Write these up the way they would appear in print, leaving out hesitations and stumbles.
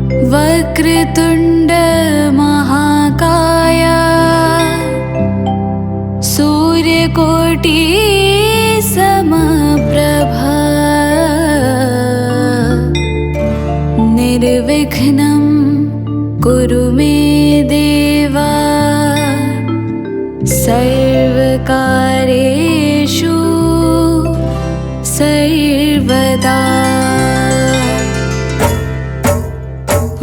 वक्रतुण्ड महाकाय सूर्यकोटि समप्रभा निर्विघ्नं कुरु मे देव सर्वकार्येषु सर्वदा।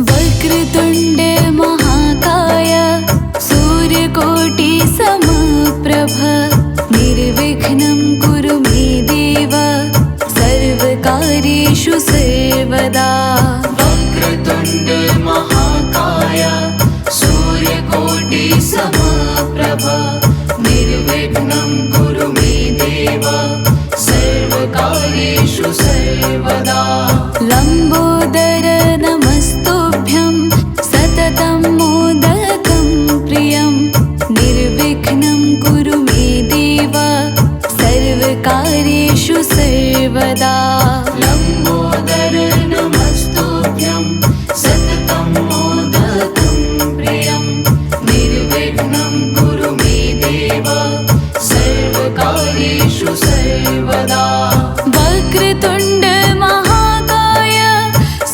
वक्रतुण्ड महाकाय सूर्यकोटि समप्रभ निर्विघ्नं कुरु मे देव सर्वकार्येषु सर्वदा। वक्रतुण्ड महाकाय सूर्यकोटि समप्रभ निर्विघ्नं कुरु मे देव सर्वकार्येषु सर्वदा। लम्बोदर नमस्तुभ्यं सततं मोदकं प्रियं निर्विघ्नं कुरु मे देव सर्वकार्येषु सर्वदा। लम्बोदर नमस्तुभ्यं सततं मोदकं प्रियं निर्विघ्नं कुरु मे देव सर्वकार्येषु सर्वदा। वक्रतुण्ड महाकाय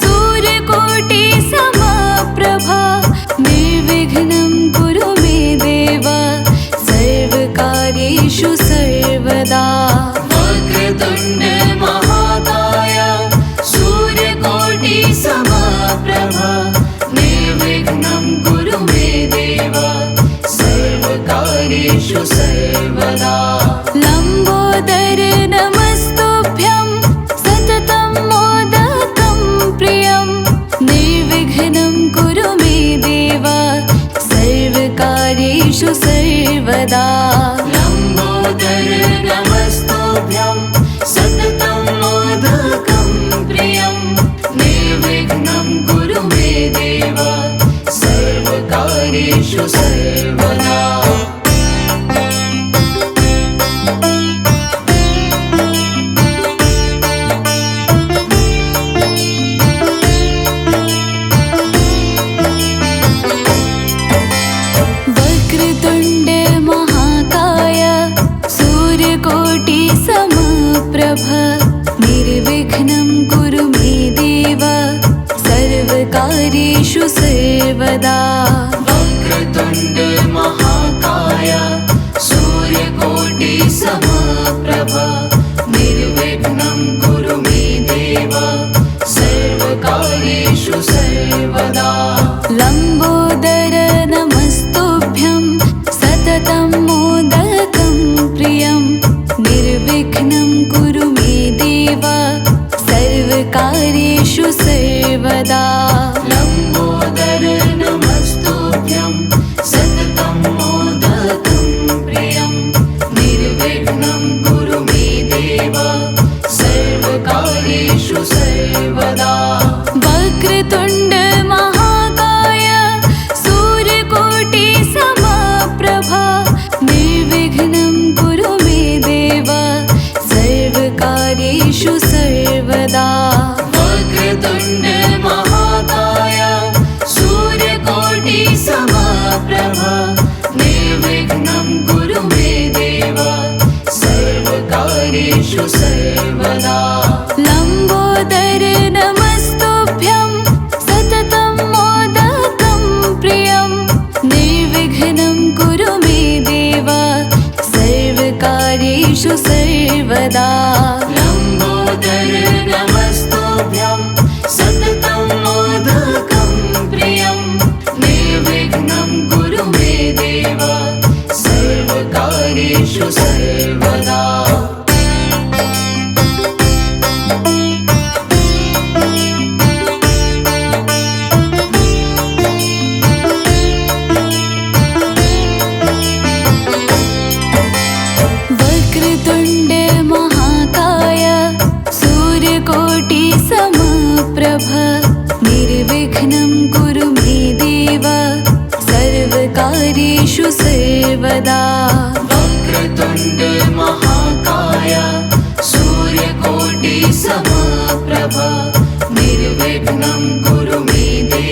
सूर्यकोटि समप्रभ निर्विघ्नं कुरु मे देव सर्वकार्येषु सर्वदा। वक्रतुण्ड महाकाय सूर्यकोटि समप्रभ निर्विघ्नं कुरु मे देव सर्वकार्येषु सर्वदा। लम्बोदर नमस्तुभ्यं सततं मोदकं प्रियं निर्विघ्नं कुरु मे देव सर्वकार्येषु सर्वदा। लम्बोदर नमस्तुभ्यं सततं मोदकं प्रियं निर्विघ्नं कुरु मे देव सर्वकार्येषु सर्वदा। वक्रतुण्ड महाकाय सूर्यकोटि समप्रभ निर्विघ्नं कुरु मे देव सर्वकार्येषु सर्वदा। वक्रतुण्ड महाकाय सूर्यकोटि समप्रभ निर्विघ्नं कुरु मे देव सर्वकार्येषु सर्वदा। लम्बोदर नमस्तुभ्यं सततं मोदकं प्रियं निर्विघ्नं कुरु मे देव सर्वकार्येषु सर्वदा। लम्बोदर नमस्तुभ्यं सततं मोदकं प्रियं निर्विघ्नं कुरु मे देव सर्वकार्येषु सर्वदा। वक्रतुण्ड महाकाय सूर्यकोटि समप्रभ निर्विघ्नं कुरु मे देव सर्वकार्येषु सर्वदा। वक्रतुण्ड महाकाय सूर्यकोटि समप्रभ निर्विघ्नं कुरु मे देव सर्वकार्येषु सर्वदा। लम्बोदर नमस्तुभ्यं सततं मोदकं प्रियं निर्विघ्नं कुरु मे देव सर्वकार्येषु सर्वदा। लम्बोदर नमस्तुभ्यं सततं मोदकं प्रियं निर्विघ्नं कुरु मे देव सर्वकार्येषु सर्वदा। वक्रतुण्ड महाकाय सूर्यकोटि समप्रभ निर्विघ्नं कुरु मे देव सर्वकार्येषु सर्वदा। वक्रतुण्ड महाकाय सूर्यकोटि समप्रभ निर्विघ्नं कुरु मे देव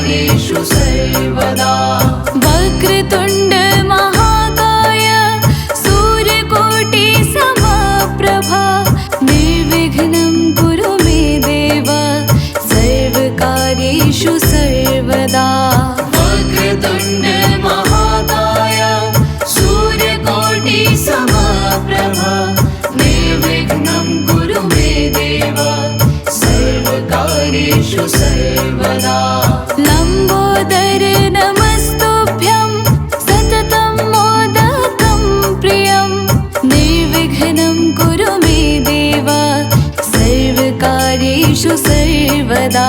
सर्वकार्येषु सर्वदा वक्रतुण्ड महाकाय सूर्यकोटि समप्रभा निर्विघ्नं कुरु मे देव सर्वकार्येषु सर्वदा वक्रतुण्ड महाकाय सूर्यकोटि समप्रभा निर्विघ्नं कुरु मे देव सर्वकार्येषु सर्वदा लम्बोदर नमस्तुभ्यं सततं मोदकं प्रियं निर्विघ्नं कुरु मे देव सर्वकार्येषु सर्वदा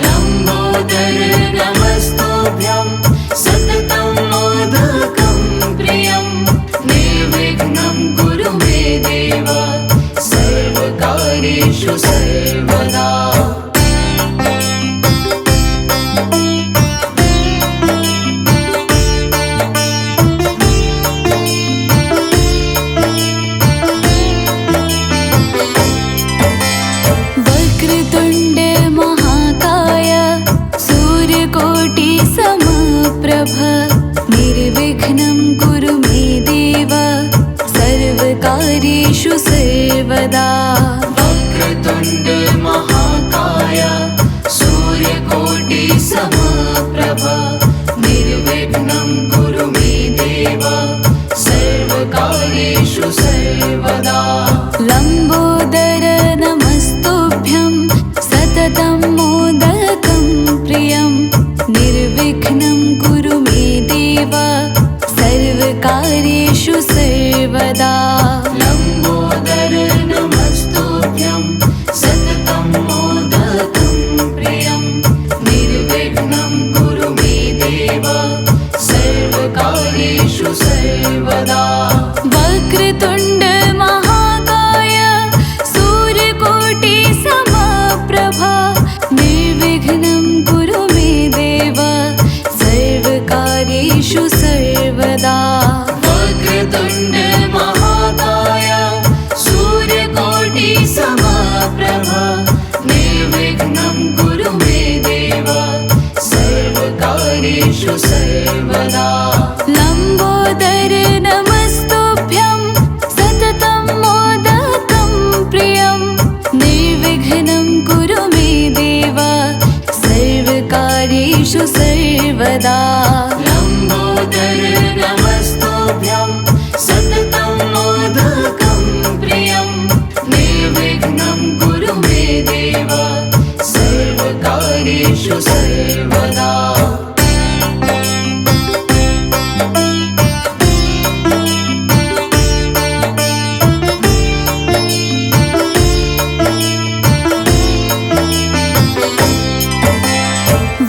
लम्बोदर नमस्तुभ्यं सततं मोदकं प्रियं निर्विघ्नं कुरु मे देव सर्वकार्येषु सर्वदा वक्रतुण्ड महाकाय सूर्यकोटि समप्रभ निर्विघ्नं कुरु मे देव सर्वकार्येषु सर्वदा वक्रतुण्ड महाकाय सूर्यकोटि समप्रभा निर्विघ्नं कुरु मे देव सर्वकार्येषु सर्वदा लम्बोदर नमस्तुभ्यं सततं मोदकं प्रियं निर्विघ्नं कुरु मे देव सर्वकार्येषु सर्वदा लम्बोदर नमस्तुभ्यं सततं मोदकं प्रियं निर्विघ्नं कुरु मे देव सर्वकार्येषु सर्वदा वक्रतुण्ड महाकाय सूर्यकोटि समप्रभा निर्विघ्नं कुरु मे देव सर्वकार्येषु सर्वदा वक्रतुण्ड महाकाय सूर्यकोटि समप्रभा निर्विघ्नं कुरु मे देव सर्वकार्येषु सर्वदा लम्बोदर नमस्तुभ्यं सततं मोदकं प्रियं निर्विघ्नं कुरु मे देव सर्वकार्येषु सर्वदा लम्बोदर नमस्तुभ्यं सततं मोदकं प्रियं निर्विघ्नं कुरु मे देव सर्वकार्येषु सर्वदा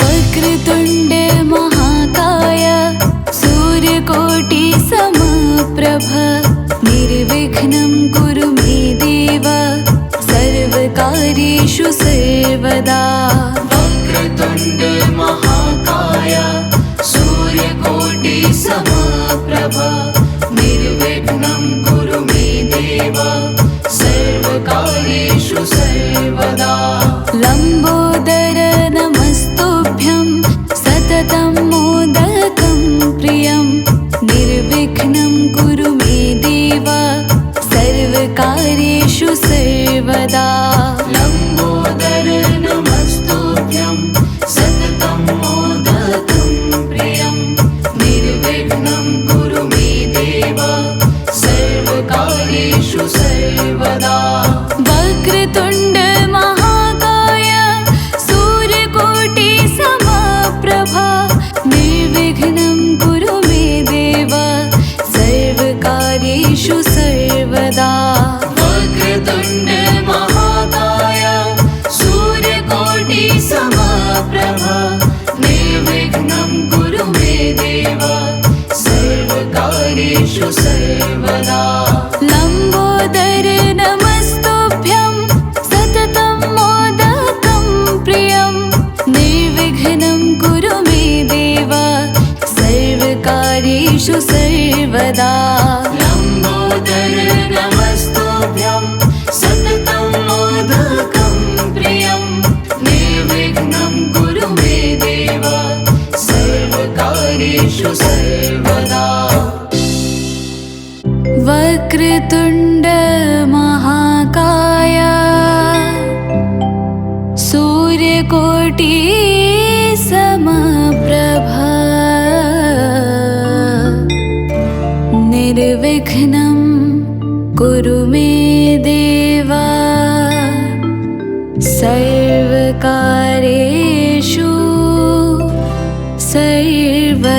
वक्रतुण्ड महाकाय सूर्यकोटि समप्रभ निर्विघ्नं कुरु मे देव सर्वकार्येषु सर्वदा वक्रतुण्ड महाकाय सूर्यकोटि समप्रभा निर्विघ्नं कुरु मे देव सर्वकार्येषु सर्वदा लम्बोदर नमस्तुभ्यं सततं मोदकं प्रियं निर्विघ्नं कुरु मे देव सर्वकार्येषु सर्वदा लम्बोदर नमस्तुभ्यं सततं मोदकं प्रियं निर्विघ्नं कुरु मे देव सर्वकार्येषु सर्वदा वक्रतुण्ड महाकाय सूर्यकोटि समप्रभा निर्विघ्नं कुरु मे देव सर्वकार्येषु सर्वदा वक्रतुण्ड महाकाय सूर्यकोटि समप्रभा निर्विघ्नं कुरु मे देव सर्वकार्येषु सर्वदा लम्बोदर नमस्तुभ्यं सततं मोदकं प्रियं निर्विघ्नं कुरु मे देव सर्वकार्येषु सर्वदा लम्बोदर नमस्तुभ्यं सततं मोदकं प्रियं निर्विघ्नं कुरु मे देव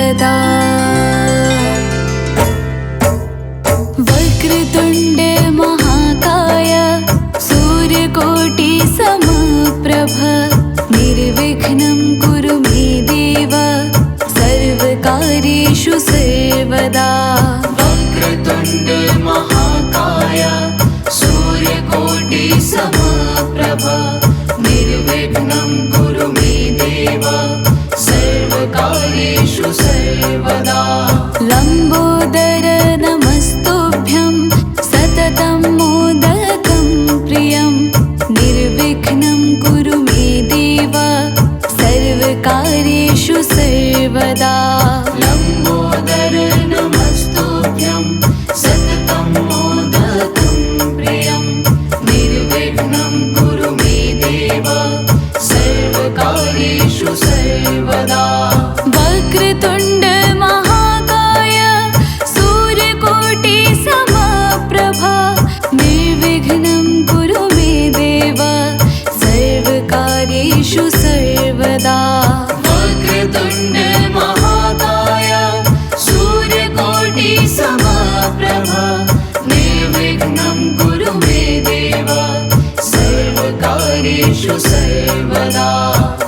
सर्वदा वक्रतुण्ड महाकाय सूर्यकोटि समप्रभ निर्विघ्नं कुरु मे देव सर्वकार्येषु सर्वदा वक्रतुण्ड महाकाय सूर्यकोटि समप्रभ निर्विघ्नं कुरु मे देव सर्वकार्येषु सर्वदा लम्बोदर नमस्तुभ्यं सततं मोदकं प्रियं निर्विघ्नं कुरु मे देव सर्वकार्येषु सर्वदा लम्बोदर नमस्तुभ्यं सततं मोदकं प्रियं निर्विघ्नं कुरु मे देव सर्वकार्येषु सर्वदा वक्रतुण्ड महाकाय सूर्यकोटि समप्रभ निर्विघ्नं कुरु मे देव सर्वकार्येषु सर्वदा वक्रतुण्ड महाकाय सूर्यकोटि समप्रभ निर्विघ्नं कुरु मे देव सर्वकार्येषु सर्वदा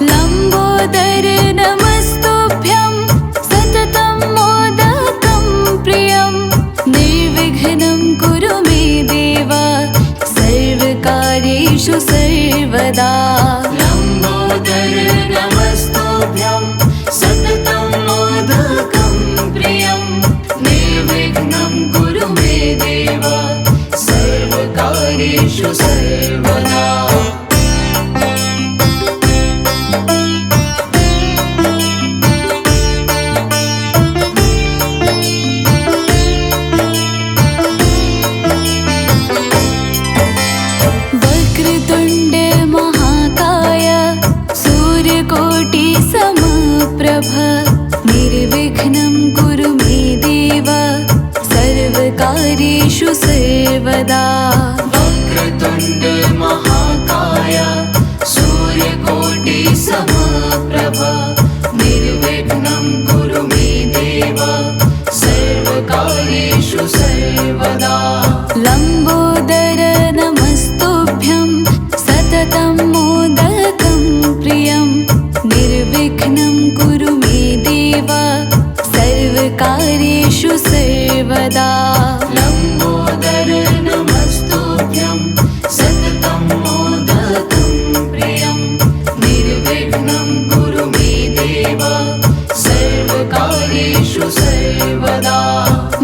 लम्बोदर नमस्तुभ्यं सततं मोदकं प्रियं निर्विघ्नं कुरु मे देव सर्वकार्येषु सर्वदा लम्बोदर नमस्तुभ्यं सततं मोदकं प्रियं निर्विघ्नं कुरु मे देव सर्वकार्येषु सर्वदा वक्रतुण्ड महाकाय सूर्यकोटि समप्रभ निर्विघ्नं कुरु मे देव सर्वकार्येषु सर्वदा वक्रतुण्ड महाकाय सूर्यकोटि समप्रभ निर्विघ्नं कुरु मे देव सर्वकार्येषु सर्वदा लम्बोदर नमस्तुभ्यं सततं मोदकं प्रियं निर्विघ्नं कुरु मे देव सर्वकार्येषु सर्वदा लम्बोदर नमस्तुभ्यं सततं मोदकं प्रियं निर्विघ्नं कुरु मे देव सर्वकार्येषु सर्वदा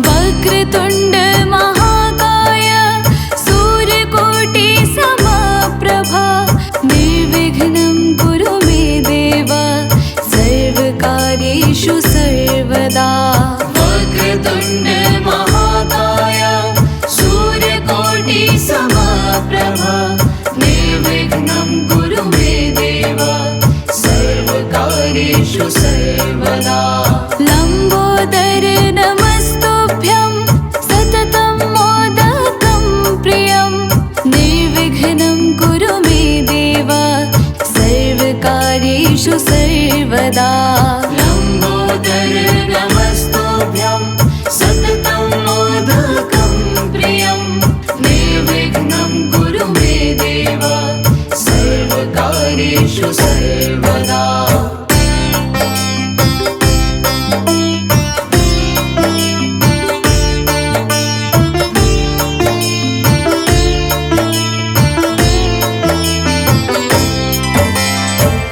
वक्रतुण्ड महाकाय सूर्यकोटि समप्रभ निर्विघ्नं कुरु मे देव सर्वकार्येषु सर्वदा वक्रतुण्ड महाकाय सूर्यकोटि समप्रभ निर्विघ्नं कुरु मे देव सर्वकार्येषु सर्वदा लम्बोदर नमस्तुभ्यं सततं मोदकं प्रियं निर्विघ्नं कुरु मे देव सर्वकार्येषु सर्वदा लम्बोदर नमस्तुभ्यं सततं मोदकं प्रियं निर्विघ्नं कुरु मे देव सर्वकार्येषु सर्वदा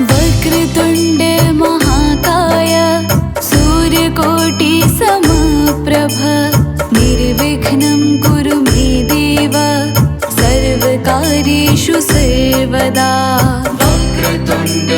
वक्रतुण्ड महाकाय सूर्यकोटि समप्रभ निर्विघ्नं कुरु मे देव सर्वकार्येषु सर्वदा वक्रतुण्ड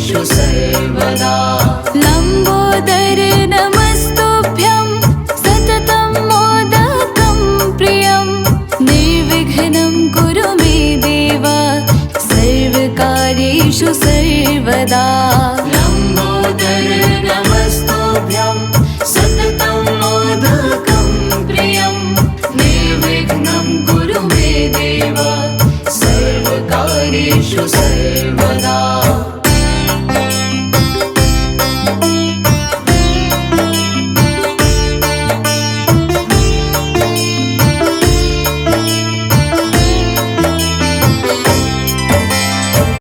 सर्वकार्येषु सर्वदा लम्बोदर नमस्तुभ्यं सततं मोदकं प्रियं निर्विघ्नं कुरु मे देव सर्वकार्येषु सर्वदा लम्बोदर नमस्तुभ्यं सततं मोदकं प्रियं निर्विघ्नं कुरु मे देव सर्वकार्येषु सर्वदा